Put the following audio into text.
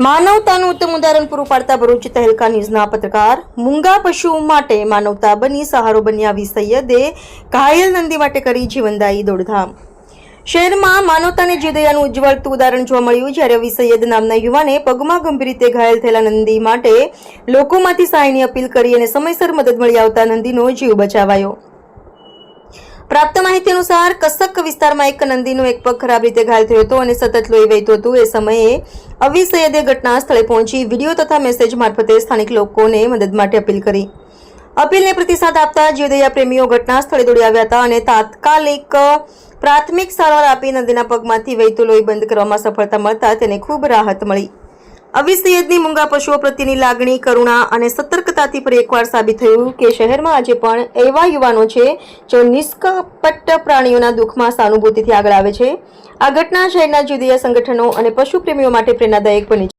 માનવતાનું ઉત્તમ ઉદાહરણ પૂરું પાડતા ભરૂચ તહેલકા ન્યૂઝના પત્રકાર મૂંગા પશુઓ માટે માનવતા બની સહારો બન્યા વી સૈયદે ઘાયલ નંદી માટે કરી જીવનદાયી દોડધામ। શહેરમાં માનવતાને જીવદયાનું ઉજ્જવળતું ઉદાહરણ જોવા મળ્યું, જ્યારે અવી સૈયદ નામના યુવાને પગમાં ગંભીર રીતે ઘાયલ થયેલા નંદી માટે લોકોમાંથી સહાયની અપીલ કરી અને સમયસર મદદ મળી આવતા નંદીનો જીવ બચાવાયો। પ્રાપ્ત માહિતી અનુસાર કસક વિસ્તારમાં એક નંદીનો એક પગ ખરાબ રીતે ઘાયલ થયો હતો અને સતત લોહી વહેતું હતું। એ સમયે અવી સૈયદે ઘટના સ્થળે પહોંચી વિડીયો તથા મેસેજ મારફતે સ્થાનિક લોકોને મદદ માટે અપીલ કરી। અપીલને પ્રતિસાદ આપતા જીવદયા પ્રેમીઓ ઘટના સ્થળે દોડી આવ્યા હતા અને તાત્કાલિક પ્રાથમિક સારવાર આપી નંદીના પગમાંથી વહેતું લોહી બંધ કરવામાં સફળતા મળતા તેને ખૂબ રાહત મળી। અવી સૈયદની મૂંગા પશુઓ પ્રત્યેની લાગણી, કરુણા અને સતર્કતાથી ફરી એકવાર સાબિત થયું કે શહેરમાં આજે પણ એવા યુવાનો છે જેઓ નિષ્કપટ પ્રાણીઓના દુઃખમાં સહાનુભૂતિથી આગળ આવે છે। આ ઘટના શહેરના જીવદયા સંગઠનો અને પશુ પ્રેમીઓ માટે પ્રેરણાદાયક બની છે।